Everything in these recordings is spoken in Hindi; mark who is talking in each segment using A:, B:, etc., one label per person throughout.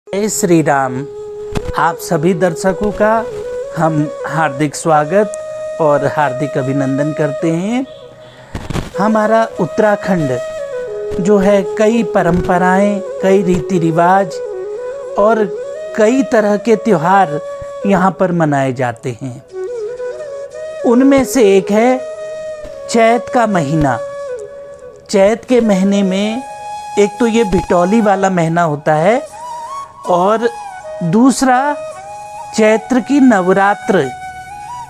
A: जय श्री राम। आप सभी दर्शकों का हम हार्दिक स्वागत और हार्दिक अभिनंदन करते हैं। हमारा उत्तराखंड जो है कई परंपराएं, कई रीति रिवाज और कई तरह के त्यौहार यहाँ पर मनाए जाते हैं। उनमें से एक है चैत का महीना। चैत के महीने में एक तो ये भिटौली वाला महीना होता है और दूसरा चैत्र की नवरात्र।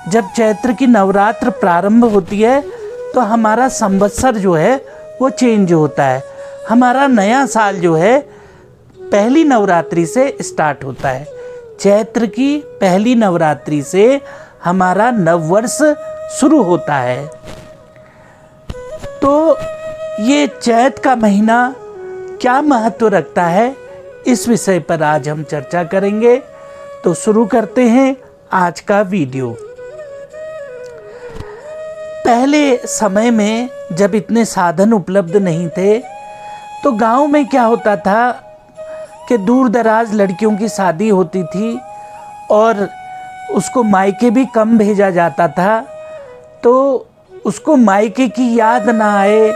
A: जब चैत्र की नवरात्र प्रारंभ होती है तो हमारा संवत्सर जो है वो चेंज होता है। हमारा नया साल जो है पहली नवरात्रि से स्टार्ट होता है। चैत्र की पहली नवरात्रि से हमारा नववर्ष शुरू होता है। तो ये चैत का महीना क्या महत्व रखता है, इस विषय पर आज हम चर्चा करेंगे। तो शुरू करते हैं आज का वीडियो। पहले समय में जब इतने साधन उपलब्ध नहीं थे तो गांव में क्या होता था कि दूर दराज लड़कियों की शादी होती थी और उसको मायके भी कम भेजा जाता था, तो उसको मायके की याद ना आए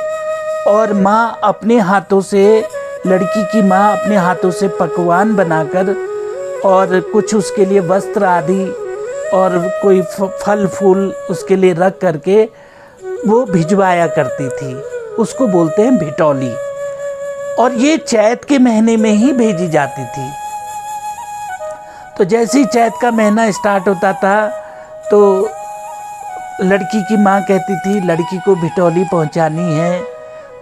A: और माँ अपने हाथों से, लड़की की माँ अपने हाथों से पकवान बनाकर और कुछ उसके लिए वस्त्र आदि और कोई फल फूल उसके लिए रख करके वो भिजवाया करती थी। उसको बोलते हैं भिटौली। और ये चैत के महीने में ही भेजी जाती थी। तो जैसे ही चैत का महीना स्टार्ट होता था तो लड़की की माँ कहती थी लड़की को भिटौली पहुँचानी है,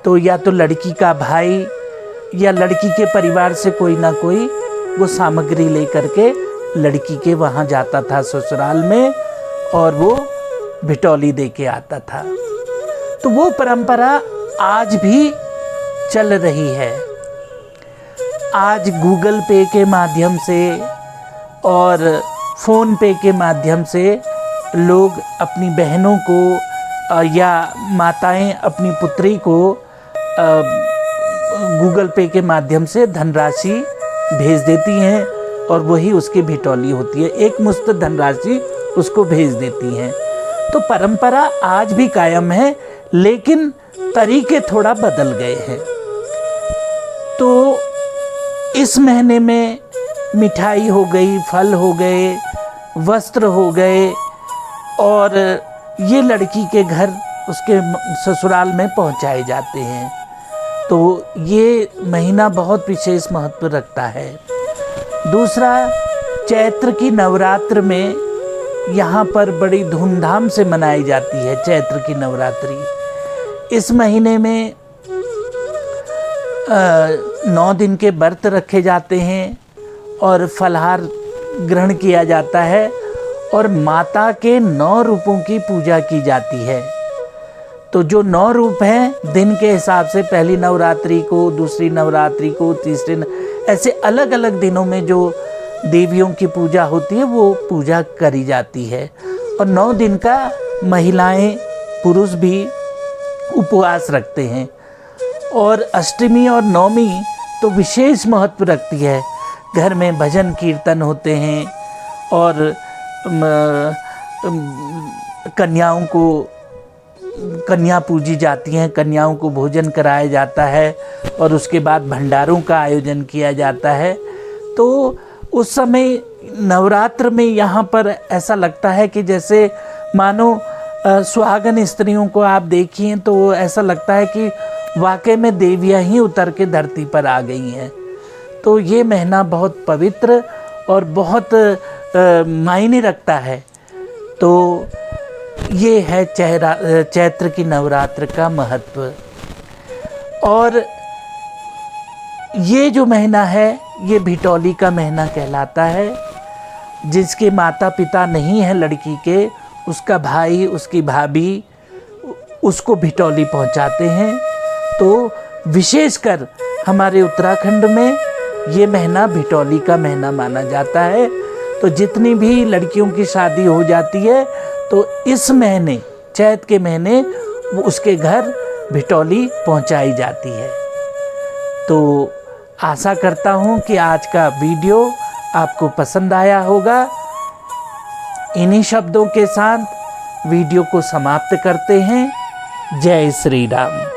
A: तो या तो लड़की का भाई या लड़की के परिवार से कोई ना कोई वो सामग्री लेकर के लड़की के वहाँ जाता था ससुराल में और वो भिटौली दे के आता था। तो वो परंपरा आज भी चल रही है। आज गूगल पे के माध्यम से और फ़ोन पे के माध्यम से लोग अपनी बहनों को या माताएं अपनी पुत्री को गूगल पे के माध्यम से धनराशि भेज देती हैं और वही उसकी भिटौली होती है। एक मुश्त धनराशि उसको भेज देती हैं। तो परंपरा आज भी कायम है, लेकिन तरीके थोड़ा बदल गए हैं। तो इस महीने में मिठाई हो गई, फल हो गए, वस्त्र हो गए और ये लड़की के घर उसके ससुराल में पहुंचाए जाते हैं। तो ये महीना बहुत विशेष महत्व रखता है। दूसरा, चैत्र की नवरात्र में यहाँ पर बड़ी धूमधाम से मनाई जाती है चैत्र की नवरात्रि। इस महीने में 9 दिन के व्रत रखे जाते हैं और फलाहार ग्रहण किया जाता है और माता के 9 रूपों की पूजा की जाती है। तो जो 9 रूप हैं दिन के हिसाब से, पहली नवरात्रि को, दूसरी नवरात्रि को, तीसरी ऐसे अलग अलग दिनों में जो देवियों की पूजा होती है वो पूजा करी जाती है। और 9 दिन का महिलाएं पुरुष भी उपवास रखते हैं। और अष्टमी और नवमी तो विशेष महत्व रखती है। घर में भजन कीर्तन होते हैं और कन्याओं को कन्या पूजी जाती हैं, कन्याओं को भोजन कराया जाता है और उसके बाद भंडारों का आयोजन किया जाता है। तो उस समय नवरात्र में यहाँ पर ऐसा लगता है कि जैसे मानो सुहागन स्त्रियों को आप देखिए तो ऐसा लगता है कि वाकई में देवियाँ ही उतर के धरती पर आ गई हैं। तो ये महीना बहुत पवित्र और बहुत मायने रखता है। तो ये है चैत्र की नवरात्र का महत्व। और ये जो महीना है ये भिटौली का महीना कहलाता है। जिसके माता पिता नहीं है लड़की के, उसका भाई, उसकी भाभी उसको भिटौली पहुंचाते हैं। तो विशेषकर हमारे उत्तराखंड में ये महीना भिटौली का महीना माना जाता है। तो जितनी भी लड़कियों की शादी हो जाती है तो इस महीने, चैत के महीने, वो उसके घर भिटौली पहुंचाई जाती है। तो आशा करता हूँ कि आज का वीडियो आपको पसंद आया होगा। इन्हीं शब्दों के साथ वीडियो को समाप्त करते हैं। जय श्री राम।